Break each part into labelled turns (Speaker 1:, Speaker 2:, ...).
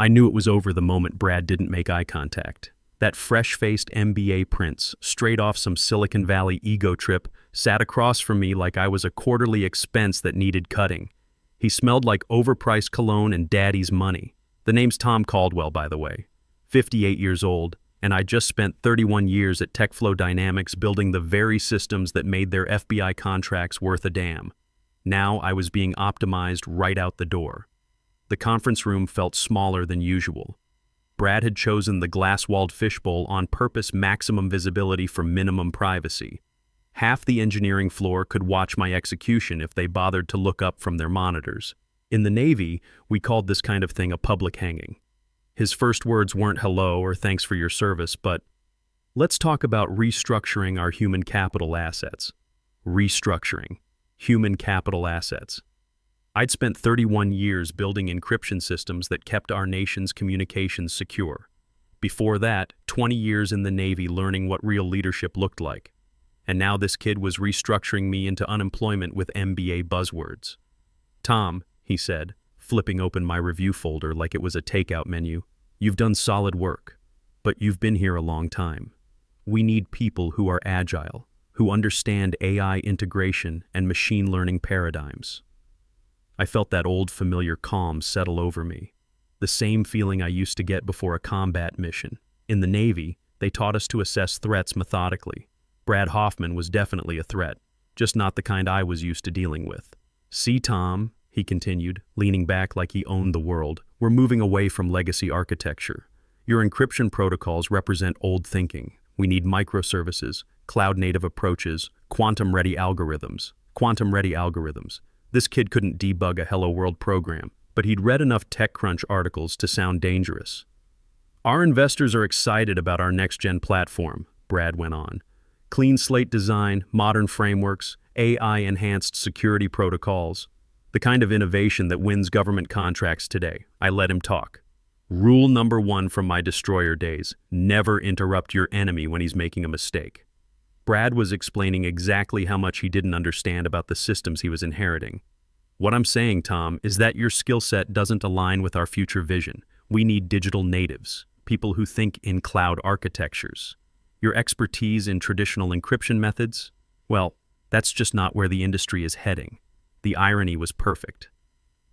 Speaker 1: I knew it was over the moment Brad didn't make eye contact. That fresh-faced MBA prince, straight off some Silicon Valley ego trip, sat across from me like I was a quarterly expense that needed cutting. He smelled like overpriced cologne and daddy's money. The name's Tom Caldwell, by the way. 58 years old, and I just spent 31 years at TechFlow Dynamics building the very systems that made their FBI contracts worth a damn. Now I was being optimized right out the door. The conference room felt smaller than usual. Brad had chosen the glass-walled fishbowl on purpose, maximum visibility for minimum privacy. Half the engineering floor could watch my execution if they bothered to look up from their monitors. In the Navy, we called this kind of thing a public hanging. His first words weren't hello or thanks for your service, but let's talk about restructuring our human capital assets. Restructuring human capital assets. I'd spent 31 years building encryption systems that kept our nation's communications secure. Before that, 20 years in the Navy learning what real leadership looked like. And now this kid was restructuring me into unemployment with MBA buzzwords. Tom, he said, flipping open my review folder like it was a takeout menu, you've done solid work, but you've been here a long time. We need people who are agile, who understand AI integration and machine learning paradigms. I felt that old familiar calm settle over me, the same feeling I used to get before a combat mission. In the Navy, they taught us to assess threats methodically. Brad Hoffman was definitely a threat, just not the kind I was used to dealing with. See, Tom, he continued, leaning back like he owned the world, we're moving away from legacy architecture. Your encryption protocols represent old thinking. We need microservices, cloud-native approaches, quantum-ready algorithms. This kid couldn't debug a Hello World program, but he'd read enough TechCrunch articles to sound dangerous. Our investors are excited about our next-gen platform, Brad went on. Clean slate design, modern frameworks, AI-enhanced security protocols, the kind of innovation that wins government contracts today. I let him talk. Rule number 1 from my destroyer days, never interrupt your enemy when he's making a mistake. Brad was explaining exactly how much he didn't understand about the systems he was inheriting. What I'm saying, Tom, is that your skill set doesn't align with our future vision. We need digital natives, people who think in cloud architectures. Your expertise in traditional encryption methods? Well, that's just not where the industry is heading. The irony was perfect.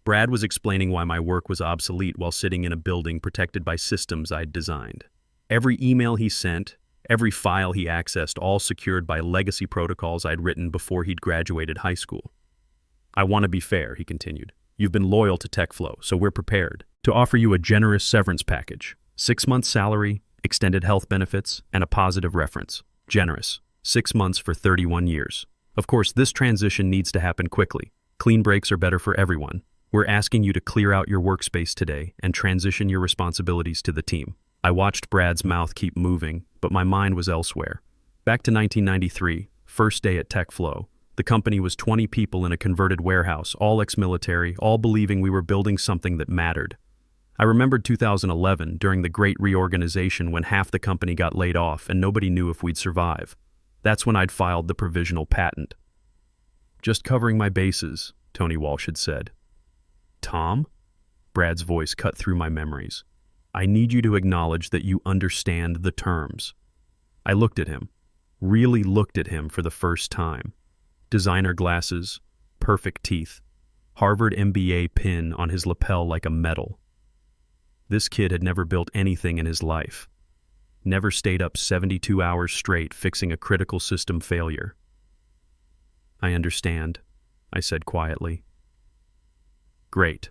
Speaker 1: Brad was explaining why my work was obsolete while sitting in a building protected by systems I'd designed. Every email he sent, every file he accessed, all secured by legacy protocols I'd written before he'd graduated high school. I want to be fair, he continued. You've been loyal to TechFlow, so we're prepared to offer you a generous severance package. 6 months salary, extended health benefits, and a positive reference. Generous. 6 months for 31 years. Of course, this transition needs to happen quickly. Clean breaks are better for everyone. We're asking you to clear out your workspace today and transition your responsibilities to the team. I watched Brad's mouth keep moving, but my mind was elsewhere. Back to 1993, first day at TechFlow. The company was 20 people in a converted warehouse, all ex-military, all believing we were building something that mattered. I remembered 2011, during the great reorganization when half the company got laid off and nobody knew if we'd survive. That's when I'd filed the provisional patent. Just covering my bases, Tony Walsh had said. Tom? Brad's voice cut through my memories. I need you to acknowledge that you understand the terms. I looked at him, really looked at him for the first time. Designer glasses, perfect teeth, Harvard MBA pin on his lapel like a medal. This kid had never built anything in his life. Never stayed up 72 hours straight fixing a critical system failure. I understand, I said quietly. Great.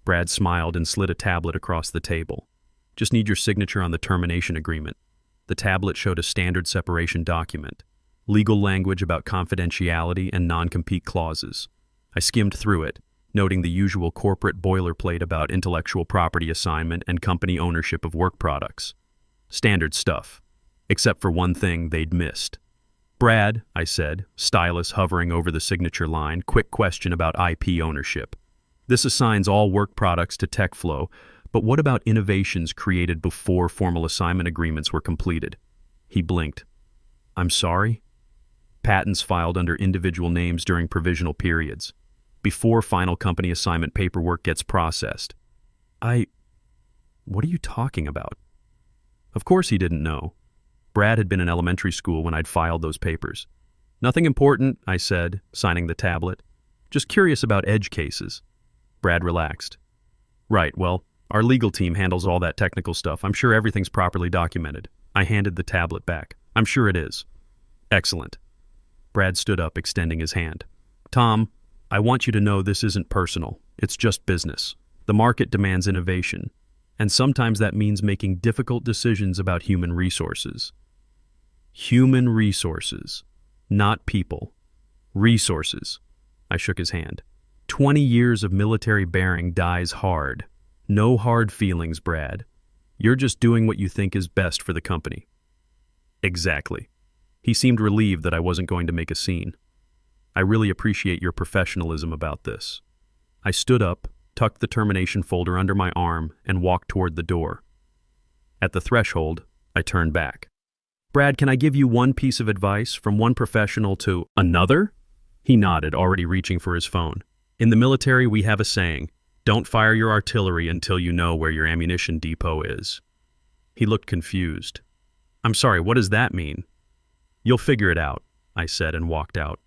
Speaker 1: Brad smiled and slid a tablet across the table. Just need your signature on the termination agreement. The tablet showed a standard separation document, legal language about confidentiality and non-compete clauses. I skimmed through it, noting the usual corporate boilerplate about intellectual property assignment and company ownership of work products. Standard stuff, except for one thing they'd missed. Brad, I said, stylus hovering over the signature line, quick question about IP ownership. This assigns all work products to TechFlow, but what about innovations created before formal assignment agreements were completed? He blinked. I'm sorry? Patents filed under individual names during provisional periods, before final company assignment paperwork gets processed. I What are you talking about? Of course he didn't know. Brad had been in elementary school when I'd filed those papers. Nothing important, I said, signing the tablet. Just curious about edge cases. Brad relaxed. Right, well, our legal team handles all that technical stuff. I'm sure everything's properly documented. I handed the tablet back. I'm sure it is. Excellent. Brad stood up, extending his hand. Tom, I want you to know this isn't personal. It's just business. The market demands innovation, and sometimes that means making difficult decisions about human resources. Human resources, not people. Resources. I shook his hand. 20 years of military bearing dies hard. No hard feelings, Brad. You're just doing what you think is best for the company. Exactly. He seemed relieved that I wasn't going to make a scene. I really appreciate your professionalism about this. I stood up, tucked the termination folder under my arm, and walked toward the door. At the threshold, I turned back. Brad, can I give you one piece of advice from one professional to another? He nodded, already reaching for his phone. In the military, we have a saying, don't fire your artillery until you know where your ammunition depot is. He looked confused. I'm sorry, what does that mean? You'll figure it out, I said and walked out.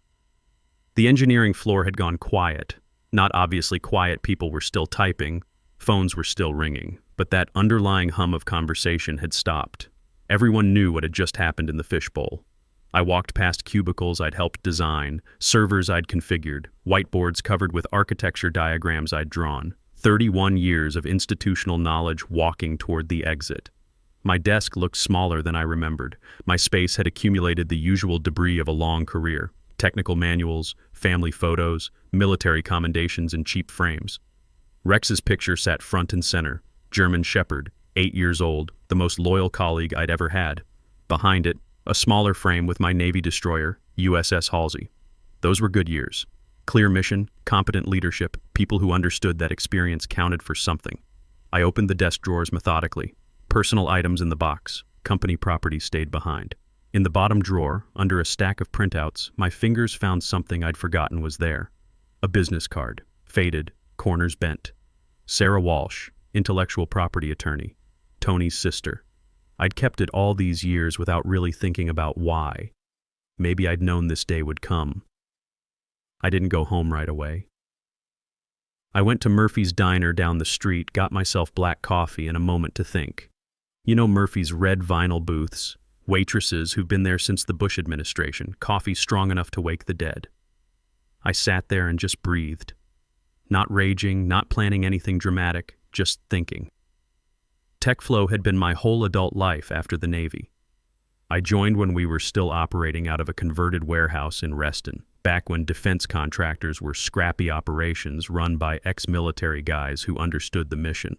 Speaker 1: The engineering floor had gone quiet. Not obviously quiet, people were still typing, phones were still ringing, but that underlying hum of conversation had stopped. Everyone knew what had just happened in the fishbowl. I walked past cubicles I'd helped design, servers I'd configured, whiteboards covered with architecture diagrams I'd drawn, 31 years of institutional knowledge walking toward the exit. My desk looked smaller than I remembered. My space had accumulated the usual debris of a long career. Technical manuals, family photos, military commendations in cheap frames. Rex's picture sat front and center, German Shepherd, 8 years old, the most loyal colleague I'd ever had. Behind it, a smaller frame with my Navy destroyer, USS Halsey. Those were good years. Clear mission, competent leadership, people who understood that experience counted for something. I opened the desk drawers methodically. Personal items in the box, company property stayed behind. In the bottom drawer, under a stack of printouts, my fingers found something I'd forgotten was there. A business card, faded, corners bent. Sarah Walsh, intellectual property attorney, Tony's sister. I'd kept it all these years without really thinking about why. Maybe I'd known this day would come. I didn't go home right away. I went to Murphy's Diner down the street, got myself black coffee and a moment to think. You know Murphy's red vinyl booths, waitresses who've been there since the Bush administration, coffee strong enough to wake the dead. I sat there and just breathed. Not raging, not planning anything dramatic, just thinking. TechFlow had been my whole adult life after the Navy. I joined when we were still operating out of a converted warehouse in Reston, back when defense contractors were scrappy operations run by ex-military guys who understood the mission.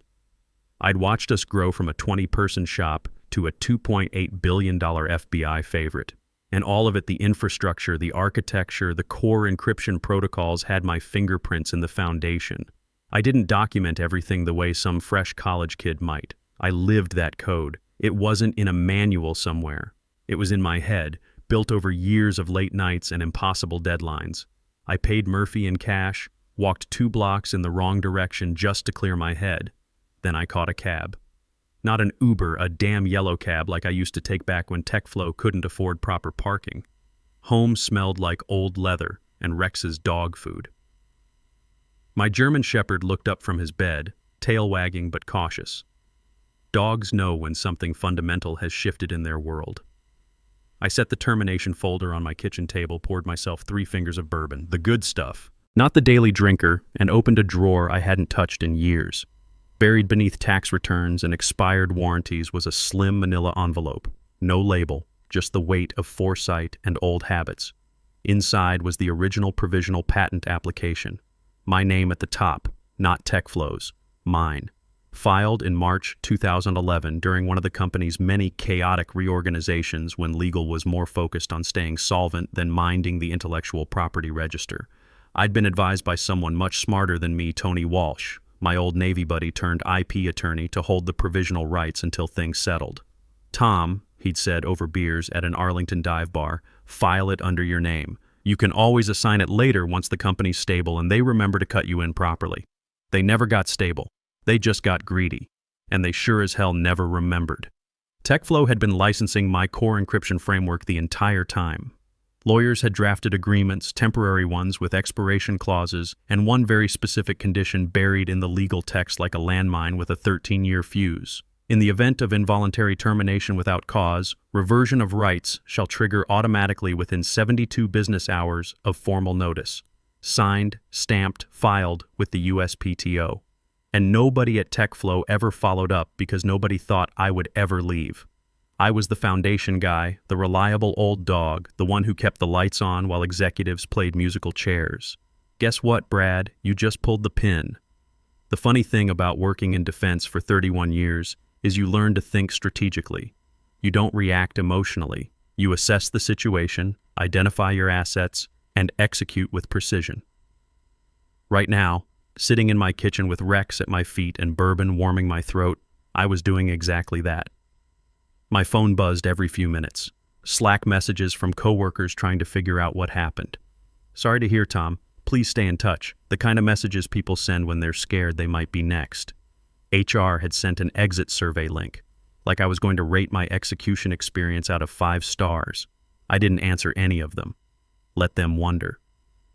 Speaker 1: I'd watched us grow from a 20-person shop to a $2.8 billion FBI favorite. And all of it, the infrastructure, the architecture, the core encryption protocols had my fingerprints in the foundation. I didn't document everything the way some fresh college kid might. I lived that code. It wasn't in a manual somewhere. It was in my head, built over years of late nights and impossible deadlines. I paid Murphy in cash, walked 2 blocks in the wrong direction just to clear my head. Then I caught a cab. Not an Uber, a damn yellow cab like I used to take back when TechFlow couldn't afford proper parking. Home smelled like old leather and Rex's dog food. My German Shepherd looked up from his bed, tail wagging but cautious. Dogs know when something fundamental has shifted in their world. I set the termination folder on my kitchen table, poured myself 3 fingers of bourbon, the good stuff, not the daily drinker, and opened a drawer I hadn't touched in years. Buried beneath tax returns and expired warranties was a slim manila envelope. No label, just the weight of foresight and old habits. Inside was the original provisional patent application. My name at the top, not TechFlow's, mine. Filed in March 2011 during one of the company's many chaotic reorganizations when legal was more focused on staying solvent than minding the intellectual property register. I'd been advised by someone much smarter than me, Tony Walsh, my old Navy buddy turned IP attorney, to hold the provisional rights until things settled. Tom, he'd said over beers at an Arlington dive bar, file it under your name. You can always assign it later once the company's stable and they remember to cut you in properly. They never got stable. They just got greedy. and they sure as hell never remembered. TechFlow had been licensing my core encryption framework the entire time. Lawyers had drafted agreements, temporary ones with expiration clauses, and one very specific condition buried in the legal text like a landmine with a 13-year fuse. In the event of involuntary termination without cause, reversion of rights shall trigger automatically within 72 business hours of formal notice. Signed, stamped, filed with the USPTO. And nobody at TechFlow ever followed up because nobody thought I would ever leave. I was the foundation guy, the reliable old dog, the one who kept the lights on while executives played musical chairs. Guess what, Brad? You just pulled the pin. The funny thing about working in defense for 31 years is you learn to think strategically. You don't react emotionally. You assess the situation, identify your assets, and execute with precision. Right now, sitting in my kitchen with Rex at my feet and bourbon warming my throat, I was doing exactly that. My phone buzzed every few minutes. Slack messages from coworkers trying to figure out what happened. Sorry to hear, Tom. Please stay in touch. The kind of messages people send when they're scared they might be next. HR had sent an exit survey link, like I was going to rate my execution experience out of 5 stars. I didn't answer any of them. Let them wonder.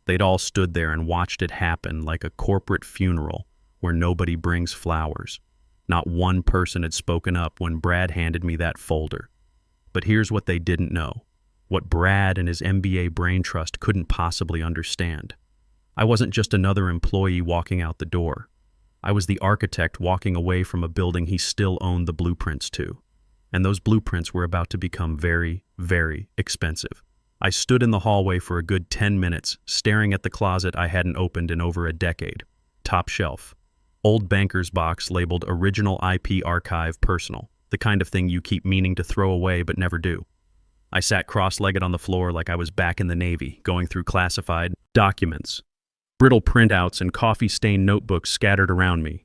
Speaker 1: They'd all stood there and watched it happen like a corporate funeral where nobody brings flowers. Not one person had spoken up when Brad handed me that folder. But here's what they didn't know, what Brad and his MBA brain trust couldn't possibly understand. I wasn't just another employee walking out the door. I was the architect walking away from a building he still owned the blueprints to. And those blueprints were about to become very, very expensive. I stood in the hallway for a good 10 minutes, staring at the closet I hadn't opened in over a decade. Top shelf. Old banker's box labeled Original IP Archive Personal, the kind of thing you keep meaning to throw away but never do. I sat cross-legged on the floor like I was back in the Navy, going through classified documents. Brittle printouts and coffee-stained notebooks scattered around me.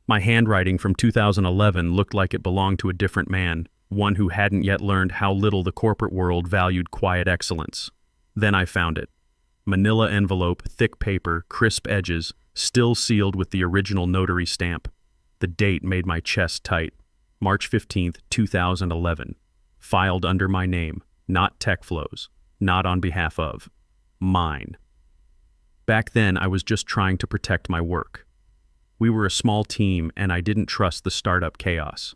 Speaker 1: My handwriting from 2011 looked like it belonged to a different man, one who hadn't yet learned how little the corporate world valued quiet excellence. Then I found it. Manila envelope, thick paper, crisp edges, still sealed with the original notary stamp. The date made my chest tight. March 15th, 2011. Filed under my name, not TechFlow's, not on behalf of. Mine. Back then, I was just trying to protect my work. We were a small team, and I didn't trust the startup chaos.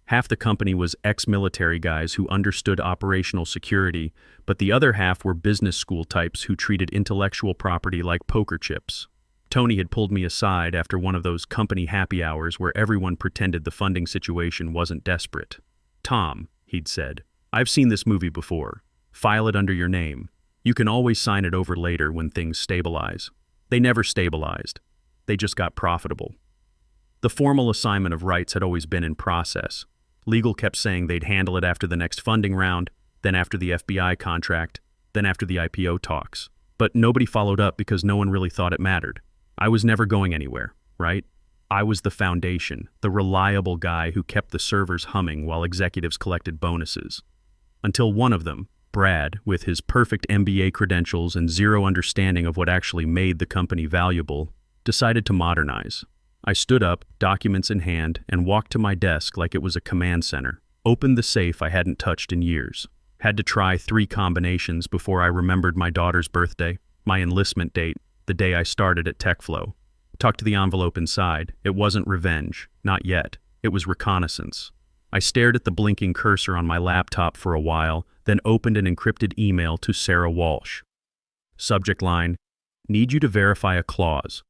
Speaker 1: Half the company was ex-military guys who understood operational security, but the other half were business school types who treated intellectual property like poker chips. Tony had pulled me aside after one of those company happy hours where everyone pretended the funding situation wasn't desperate. "Tom," he'd said, "I've seen this movie before. File it under your name. You can always sign it over later when things stabilize." They never stabilized. They just got profitable. The formal assignment of rights had always been in process. Legal kept saying they'd handle it after the next funding round, then after the FBI contract, then after the IPO talks. But nobody followed up because no one really thought it mattered. I was never going anywhere, right? I was the foundation, the reliable guy who kept the servers humming while executives collected bonuses. Until one of them, Brad, with his perfect MBA credentials and zero understanding of what actually made the company valuable, decided to modernize. I stood up, documents in hand, and walked to my desk like it was a command center. Opened the safe I hadn't touched in years. Had to try 3 combinations before I remembered my daughter's birthday, my enlistment date, the day I started at TechFlow. Talked to the envelope inside. It wasn't revenge. Not yet. It was reconnaissance. I stared at the blinking cursor on my laptop for a while, then opened an encrypted email to Sarah Walsh. Subject line, "Need you to verify a clause."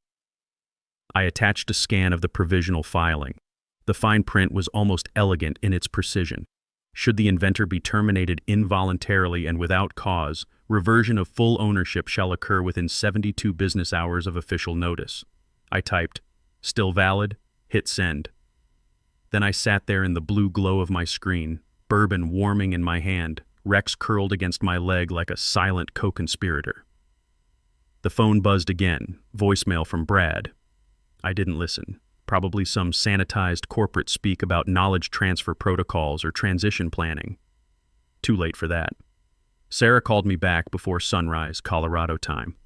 Speaker 1: I attached a scan of the provisional filing. The fine print was almost elegant in its precision. Should the inventor be terminated involuntarily and without cause, reversion of full ownership shall occur within 72 business hours of official notice. I typed, "Still valid?" Hit send. Then I sat there in the blue glow of my screen, bourbon warming in my hand, Rex curled against my leg like a silent co-conspirator. The phone buzzed again, voicemail from Brad. I didn't listen. Probably some sanitized corporate speak about knowledge transfer protocols or transition planning. Too late for that. Sarah called me back before sunrise, Colorado time.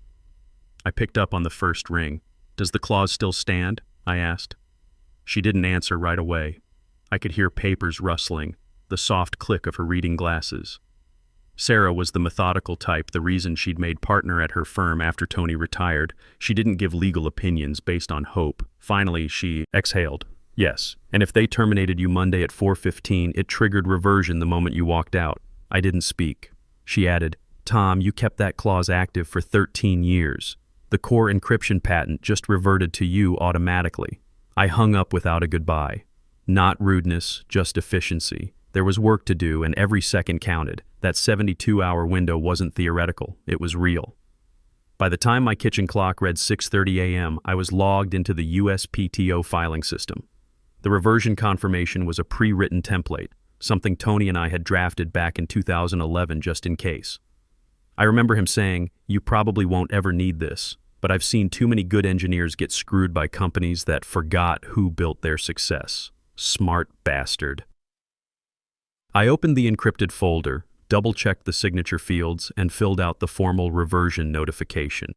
Speaker 1: I picked up on the first ring. "Does the clause still stand?" I asked. She didn't answer right away. I could hear papers rustling, the soft click of her reading glasses. Sarah was the methodical type, the reason she'd made partner at her firm after Tony retired. She didn't give legal opinions based on hope. Finally, she exhaled. Yes, and if they terminated you Monday at 4:15, it triggered reversion the moment you walked out. I didn't speak. She added, Tom, you kept that clause active for 13 years. The core encryption patent just reverted to you automatically. I hung up without a goodbye. Not rudeness, just efficiency. There was work to do, and every second counted. That 72-hour window wasn't theoretical, it was real. By the time my kitchen clock read 6:30 a.m., I was logged into the USPTO filing system. The reversion confirmation was a pre-written template, something Tony and I had drafted back in 2011 just in case. I remember him saying, you probably won't ever need this, but I've seen too many good engineers get screwed by companies that forgot who built their success. Smart bastard. I opened the encrypted folder, double-checked the signature fields, and filled out the formal reversion notification.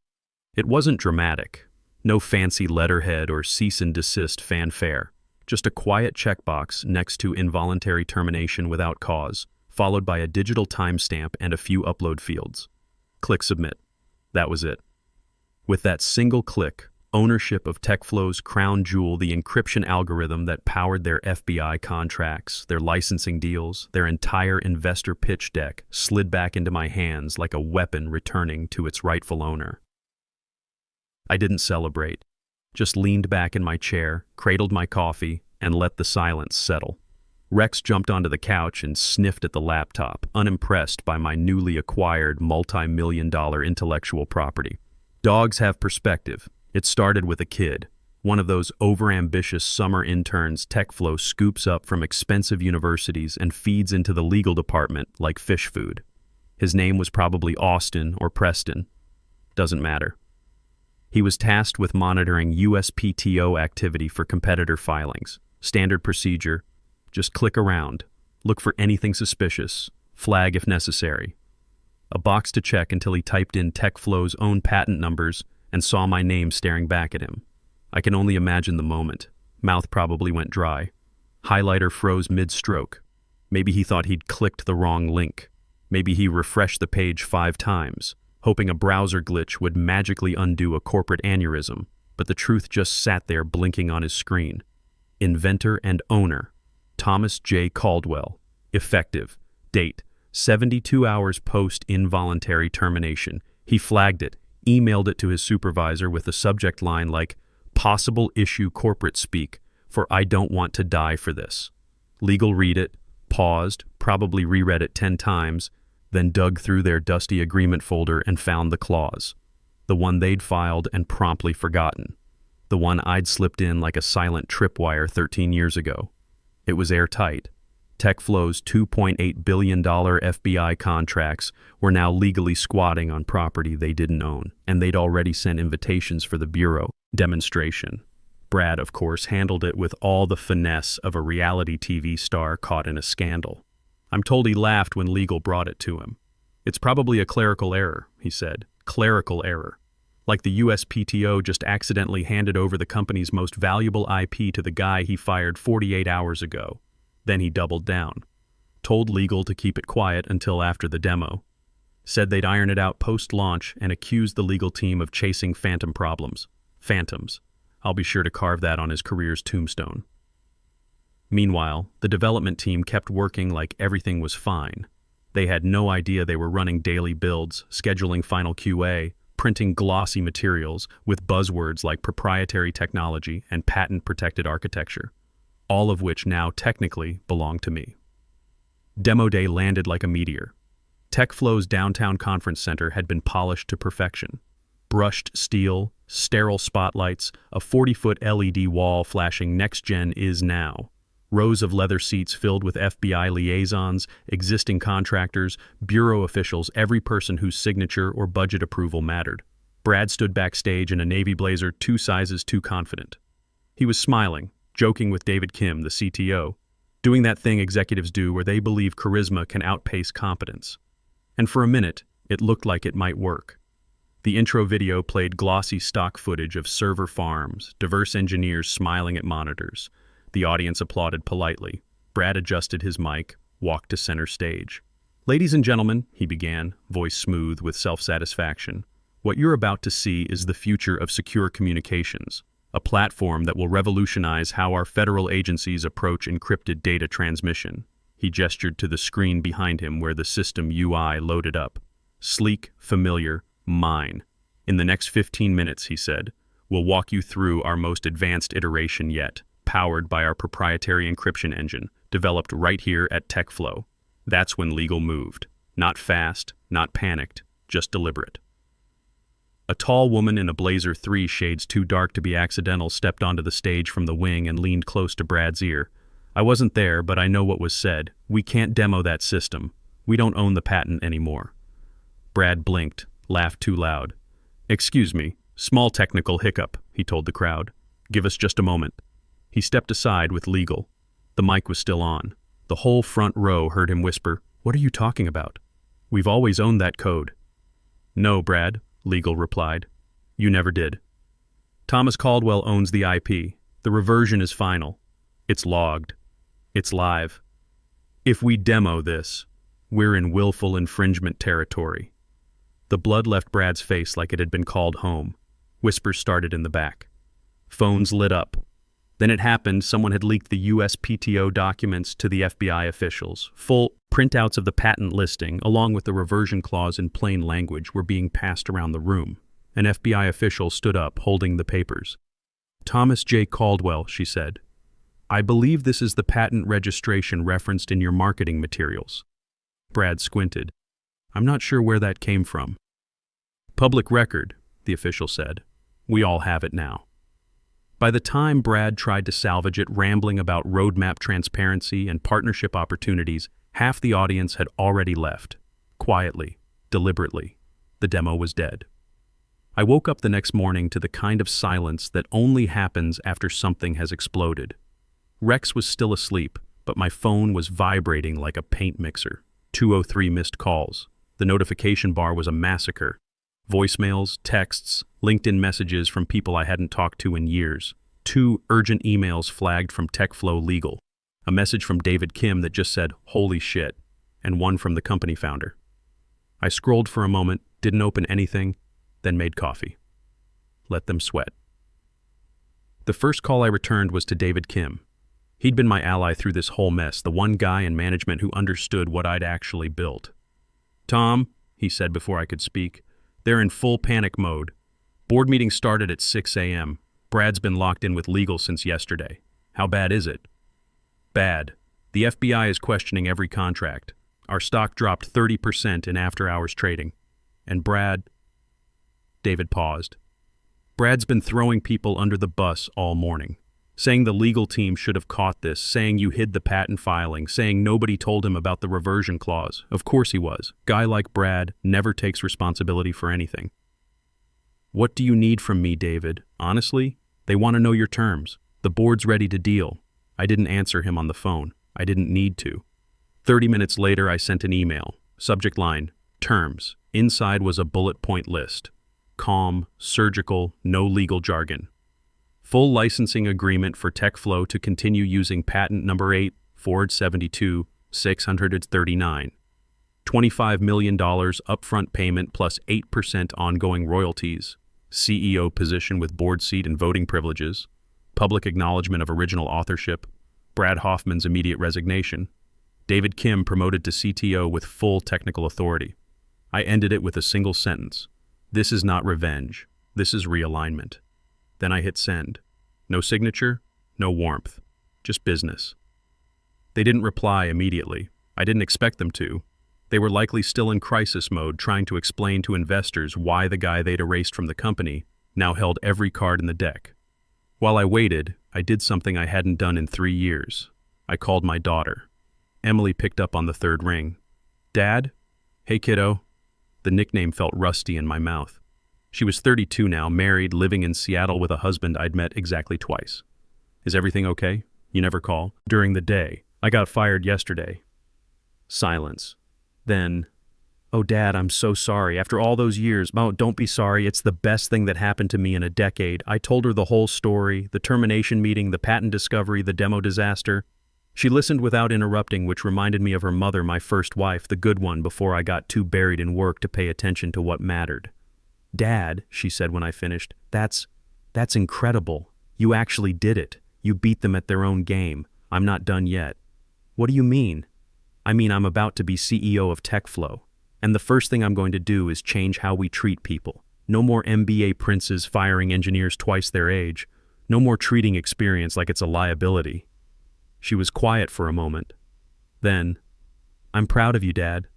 Speaker 1: It wasn't dramatic. No fancy letterhead or cease and desist fanfare. Just a quiet checkbox next to involuntary termination without cause, followed by a digital timestamp and a few upload fields. Click Submit. That was it. With that single click, ownership of TechFlow's crown jewel, the encryption algorithm that powered their FBI contracts, their licensing deals, their entire investor pitch deck, slid back into my hands like a weapon returning to its rightful owner. I didn't celebrate, just leaned back in my chair, cradled my coffee, and let the silence settle. Rex jumped onto the couch and sniffed at the laptop, unimpressed by my newly acquired multi-million-dollar intellectual property. Dogs have perspective. It started with a kid, one of those overambitious summer interns TechFlow scoops up from expensive universities and feeds into the legal department like fish food. His name was probably Austin or Preston. Doesn't matter. He was tasked with monitoring USPTO activity for competitor filings. Standard procedure, just click around, look for anything suspicious, flag if necessary. A box to check until he typed in TechFlow's own patent numbers and saw my name staring back at him. I can only imagine the moment. Mouth probably went dry. Highlighter froze mid-stroke. Maybe he thought he'd clicked the wrong link. Maybe he refreshed the page 5 times, hoping a browser glitch would magically undo a corporate aneurysm, but the truth just sat there blinking on his screen. Inventor and owner, Thomas J. Caldwell. Effective. Date, 72 hours post-involuntary termination. He flagged it, emailed it to his supervisor with a subject line like, possible issue corporate speak, for I don't want to die for this. Legal read it, paused, probably reread it 10 times, then dug through their dusty agreement folder and found the clause. The one they'd filed and promptly forgotten. The one I'd slipped in like a silent tripwire 13 years ago. It was airtight. TechFlow's $2.8 billion FBI contracts were now legally squatting on property they didn't own, and they'd already sent invitations for the Bureau demonstration. Brad, of course, handled it with all the finesse of a reality TV star caught in a scandal. I'm told he laughed when legal brought it to him. It's probably a clerical error, he said. Clerical error. Like the USPTO just accidentally handed over the company's most valuable IP to the guy he fired 48 hours ago. Then he doubled down. Told legal to keep it quiet until after the demo. Said they'd iron it out post-launch and accused the legal team of chasing phantom problems. Phantoms. I'll be sure to carve that on his career's tombstone. Meanwhile, the development team kept working like everything was fine. They had no idea they were running daily builds, scheduling final QA, printing glossy materials with buzzwords like proprietary technology and patent-protected architecture, all of which now technically belong to me. Demo day landed like a meteor. TechFlow's downtown conference center had been polished to perfection. Brushed steel, sterile spotlights, a 40-foot LED wall flashing next-gen is now. Rows of leather seats filled with FBI liaisons, existing contractors, bureau officials, every person whose signature or budget approval mattered. Brad stood backstage in a navy blazer 2 sizes too confident. He was smiling, joking with David Kim, the CTO, doing that thing executives do where they believe charisma can outpace competence. And for a minute, it looked like it might work. The intro video played glossy stock footage of server farms, diverse engineers smiling at monitors, The audience applauded politely. Brad adjusted his mic, walked to center stage. "Ladies and gentlemen," he began, voice smooth with self-satisfaction, "what you're about to see is the future of secure communications, a platform that will revolutionize how our federal agencies approach encrypted data transmission." He gestured to the screen behind him where the system UI loaded up. "Sleek, familiar, mine. In the next 15 minutes," he said, "we'll walk you through our most advanced iteration yet, powered by our proprietary encryption engine, developed right here at TechFlow." That's when legal moved. Not fast, not panicked, just deliberate. A tall woman in a blazer 3 shades too dark to be accidental stepped onto the stage from the wing and leaned close to Brad's ear. "I wasn't there, but I know what was said. We can't demo that system. We don't own the patent anymore." Brad blinked, laughed too loud. "Excuse me, small technical hiccup," he told the crowd. "Give us just a moment." He stepped aside with legal. The mic was still on. The whole front row heard him whisper, "What are you talking about? We've always owned that code." "No, Brad," legal replied. "You never did. Thomas Caldwell owns the IP. The reversion is final. It's logged. It's live. If we demo this, we're in willful infringement territory." The blood left Brad's face like it had been called home. Whispers started in the back. Phones lit up. Then it happened. Someone had leaked the USPTO documents to the FBI officials. Full printouts of the patent listing, along with the reversion clause in plain language, were being passed around the room. An FBI official stood up, holding the papers. "Thomas J. Caldwell," she said, "I believe this is the patent registration referenced in your marketing materials." Brad squinted. "I'm not sure where that came from." "Public record," the official said. "We all have it now." By the time Brad tried to salvage it, rambling about roadmap transparency and partnership opportunities, half the audience had already left. Quietly, deliberately, the demo was dead. I woke up the next morning to the kind of silence that only happens after something has exploded. Rex was still asleep, but my phone was vibrating like a paint mixer. 203 missed calls. The notification bar was a massacre. Voicemails, texts, LinkedIn messages from people I hadn't talked to in years. 2 urgent emails flagged from TechFlow Legal. A message from David Kim that just said, "Holy shit," and one from the company founder. I scrolled for a moment, didn't open anything, then made coffee. Let them sweat. The first call I returned was to David Kim. He'd been my ally through this whole mess, the one guy in management who understood what I'd actually built. "Tom," he said before I could speak, "they're in full panic mode. Board meeting started at 6 a.m. Brad's been locked in with legal since yesterday. How bad is it?" "Bad. The FBI is questioning every contract. Our stock dropped 30% in after-hours trading. And Brad..." David paused. "Brad's been throwing people under the bus all morning. Saying the legal team should have caught this, saying you hid the patent filing, saying nobody told him about the reversion clause. Of course he was. Guy like Brad never takes responsibility for anything." "What do you need from me, David? Honestly, they want to know your terms. The board's ready to deal." I didn't answer him on the phone. I didn't need to. 30 minutes later, I sent an email. Subject line, "Terms." Inside was a bullet point list. Calm, surgical, no legal jargon. Full licensing agreement for TechFlow to continue using patent number 8/72/639. $25 million upfront payment plus 8% ongoing royalties. CEO position with board seat and voting privileges. Public acknowledgement of original authorship. Brad Hoffman's immediate resignation. David Kim promoted to CTO with full technical authority. I ended it with a single sentence. "This is not revenge. This is realignment." Then I hit send. No signature, no warmth, just business. They didn't reply immediately. I didn't expect them to. They were likely still in crisis mode, trying to explain to investors why the guy they'd erased from the company now held every card in the deck. While I waited, I did something I hadn't done in 3 years. I called my daughter. Emily picked up on the third ring. "Dad?" "Hey, kiddo." The nickname felt rusty in my mouth. She was 32 now, married, living in Seattle with a husband I'd met exactly twice. "Is everything okay? You never call?" "During the day. I got fired yesterday." Silence. Then, Oh, Dad, I'm so sorry. After all those years, oh, don't be sorry. It's the best thing that happened to me in a decade. I told her the whole story, the termination meeting, the patent discovery, the demo disaster. She listened without interrupting, which reminded me of her mother, my first wife, the good one, before I got too buried in work to pay attention to what mattered. Dad, she said when I finished, that's incredible. You actually did it. You beat them at their own game. I'm not done yet. What do you mean? I mean, I'm about to be CEO of TechFlow. And the first thing I'm going to do is change how we treat people. No more MBA princes firing engineers twice their age. No more treating experience like it's a liability. She was quiet for a moment. Then, I'm proud of you, Dad,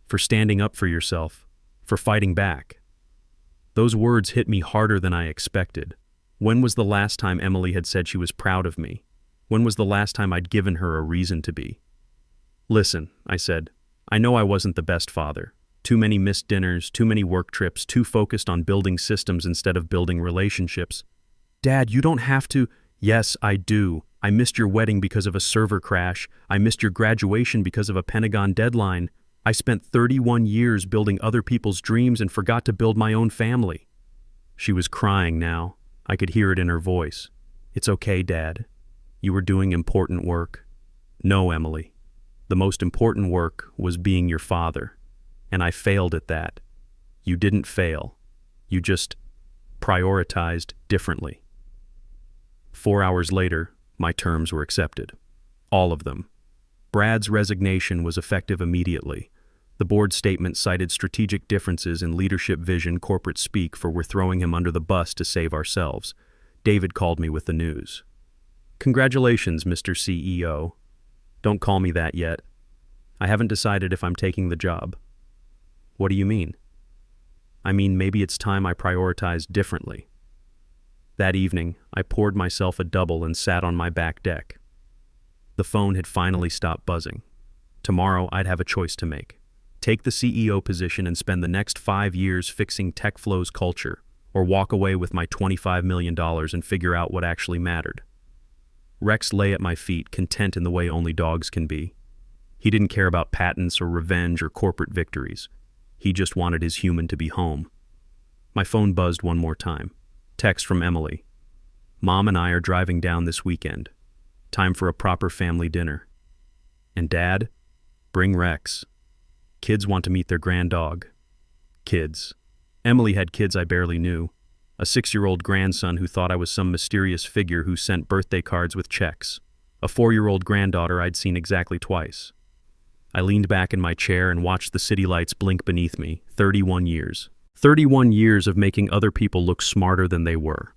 Speaker 1: for standing up for yourself, for fighting back. Those words hit me harder than I expected. When was the last time Emily had said she was proud of me? When was the last time I'd given her a reason to be? Listen, I said, I know I wasn't the best father. Too many missed dinners, too many work trips, too focused on building systems instead of building relationships. Dad, you don't have to. Yes, I do. I missed your wedding because of a server crash. I missed your graduation because of a Pentagon deadline. I spent 31 years building other people's dreams and forgot to build my own family. She was crying now. I could hear it in her voice. It's okay, Dad. You were doing important work. No, Emily. The most important work was being your father, and I failed at that. You didn't fail. You just prioritized differently. 4 hours later, my terms were accepted. All of them. Brad's resignation was effective immediately. The board statement cited strategic differences in leadership vision, corporate speak, for we're throwing him under the bus to save ourselves. David called me with the news. Congratulations, Mr. CEO. Don't call me that yet. I haven't decided if I'm taking the job. What do you mean? I mean, maybe it's time I prioritized differently. That evening, I poured myself a double and sat on my back deck. The phone had finally stopped buzzing. Tomorrow, I'd have a choice to make. Take the CEO position and spend the next 5 years fixing TechFlow's culture, or walk away with my $25 million and figure out what actually mattered. Rex lay at my feet, content in the way only dogs can be. He didn't care about patents or revenge or corporate victories. He just wanted his human to be home. My phone buzzed one more time. Text from Emily. Mom and I are driving down this weekend. Time for a proper family dinner. And Dad, bring Rex. Kids want to meet their grand dog. Kids. Emily had kids I barely knew. A 6-year-old grandson who thought I was some mysterious figure who sent birthday cards with checks. A 4-year-old granddaughter I'd seen exactly twice. I leaned back in my chair and watched the city lights blink beneath me. 31 years. 31 years of making other people look smarter than they were.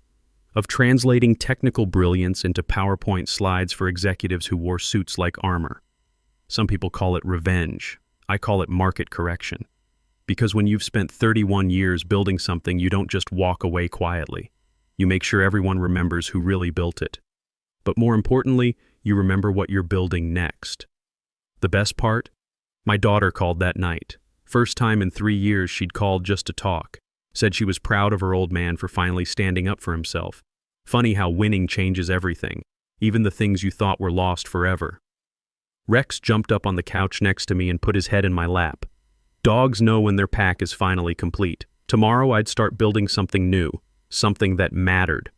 Speaker 1: Of translating technical brilliance into PowerPoint slides for executives who wore suits like armor. Some people call it revenge. I call it market correction. Because when you've spent 31 years building something, you don't just walk away quietly. You make sure everyone remembers who really built it. But more importantly, you remember what you're building next. The best part? My daughter called that night. First time in 3 years she'd called just to talk. Said she was proud of her old man for finally standing up for himself. Funny how winning changes everything, even the things you thought were lost forever. Rex jumped up on the couch next to me and put his head in my lap. Dogs know when their pack is finally complete. Tomorrow I'd start building something new, something that mattered.